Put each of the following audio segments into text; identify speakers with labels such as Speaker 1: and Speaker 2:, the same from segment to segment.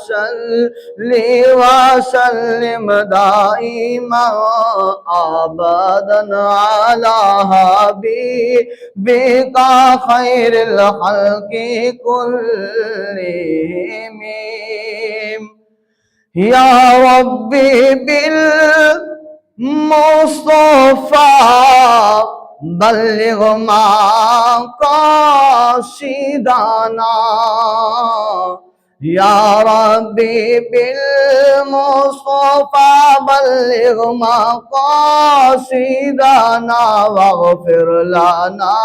Speaker 1: صلی وسلم دائما ابدا علی حبیبک خیر الخلق کلہم یا ربی بالمصطفیٰ بلغ مقاصدنا یا ربی بالمصطفیٰ بلغ مقاصدنا واغفر لنا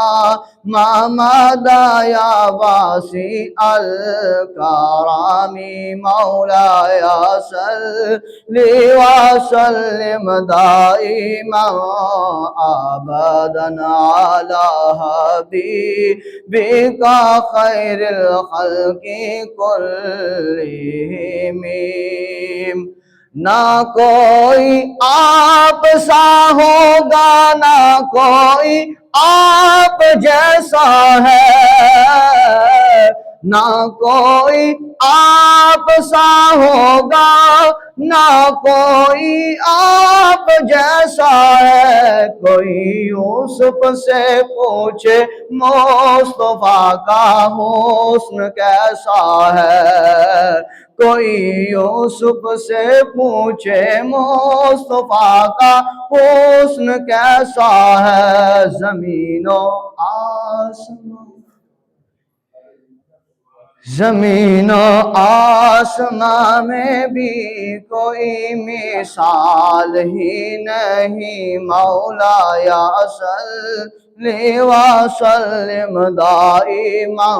Speaker 1: ما مدى یا واسع الکرم مولاي صلی وسلم دائما ابدا على حبیبک خیر الخلق کلہم نہ کوئی آپ سا ہوگا نہ کوئی آپ جیسا ہے نہ کوئی آپ سا ہوگا نہ کوئی آپ جیسا ہے کوئی یوسف سے پوچھے مصطفیٰ کا حسن کیسا ہے کوئی یوسف سے پوچھے مصطفیٰ کا حسن کیسا ہے زمین و آسمان میں بھی کوئی مثال ہی نہیں مولاي صلی وسلم دائما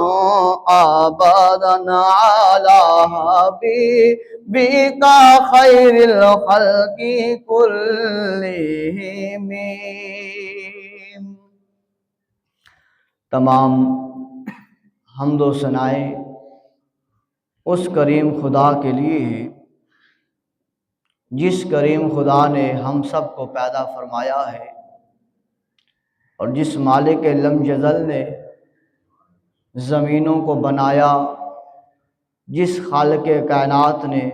Speaker 1: ابدا على حبیبک خیر الخلق کلہم تمام حمد و ثنائیں اس کریم خدا کے لیے ہے جس کریم خدا نے ہم سب کو پیدا فرمایا ہے اور جس مالک لم یزل نے زمینوں کو بنایا جس خالق کائنات نے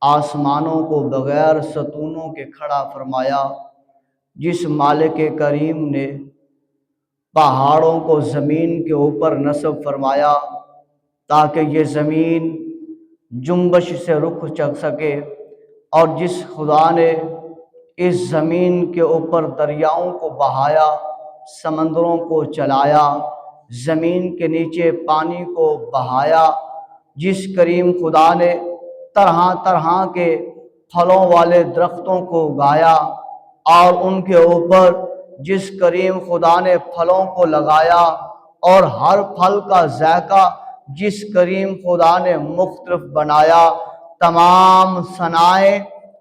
Speaker 1: آسمانوں کو بغیر ستونوں کے کھڑا فرمایا جس مالک کریم نے پہاڑوں کو زمین کے اوپر نصب فرمایا تاکہ یہ زمین جنبش سے رخ چک سکے اور جس خدا نے اس زمین کے اوپر دریاؤں کو بہایا سمندروں کو چلایا زمین کے نیچے پانی کو بہایا جس کریم خدا نے طرح طرح کے پھلوں والے درختوں کو اگایا اور ان کے اوپر جس کریم خدا نے پھلوں کو لگایا اور ہر پھل کا ذائقہ جس کریم خدا نے مختلف بنایا تمام ثنائیں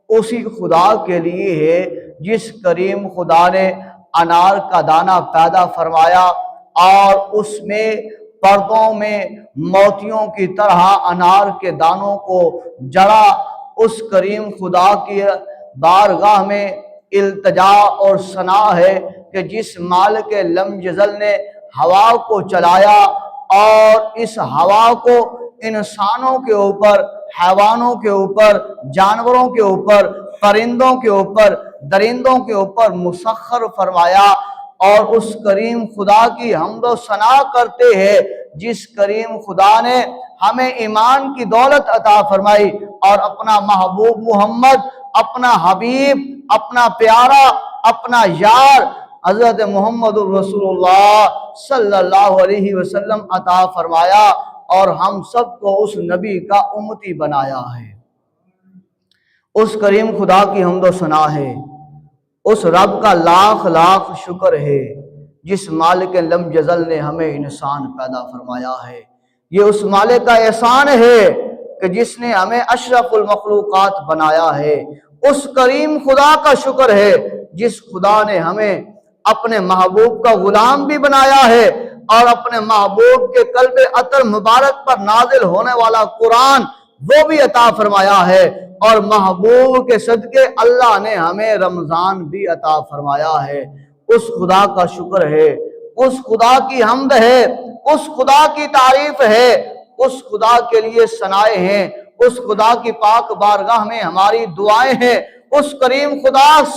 Speaker 1: اسی خدا کے لیے ہے جس کریم خدا نے انار کا دانہ پیدا فرمایا اور اس میں پردوں میں موتیوں کی طرح انار کے دانوں کو جڑا اس کریم خدا کی بارگاہ میں التجا اور ثنا ہے کہ جس مالک لم یزل نے ہوا کو چلایا اور اس ہوا کو انسانوں کے اوپر حیوانوں کے اوپر جانوروں کے اوپر پرندوں کے اوپر درندوں کے اوپر مسخر فرمایا اور اس کریم خدا کی حمد و ثنا کرتے ہیں جس کریم خدا نے ہمیں ایمان کی دولت عطا فرمائی اور اپنا محبوب محمد اپنا حبیب اپنا پیارا اپنا یار حضرت محمد الرسول اللہ صلی اللہ علیہ وسلم عطا فرمایا اور ہم سب کو اس نبی کا امتی بنایا ہے اس کریم خدا کی حمد و ثنا ہے اس رب کا لاکھ لاکھ شکر ہے جس مالک لم یزل نے ہمیں انسان پیدا فرمایا ہے یہ اس مالک کا احسان ہے کہ جس نے ہمیں اشرف المخلوقات بنایا ہے اس کریم خدا کا شکر ہے جس خدا نے ہمیں اپنے محبوب کا غلام بھی بنایا ہے اور اپنے محبوب کے قلب عطر مبارک پر نازل ہونے والا قرآن وہ بھی عطا فرمایا ہے اور محبوب کے صدقے اللہ نے ہمیں رمضان بھی عطا فرمایا ہے اس خدا کا شکر ہے اس خدا کی حمد ہے اس خدا کی تعریف ہے اس خدا کے لیے ثنائے ہیں، اس خدا کی پاک بارگاہ میں ہماری دعائیں ہیں، اس کریم خدا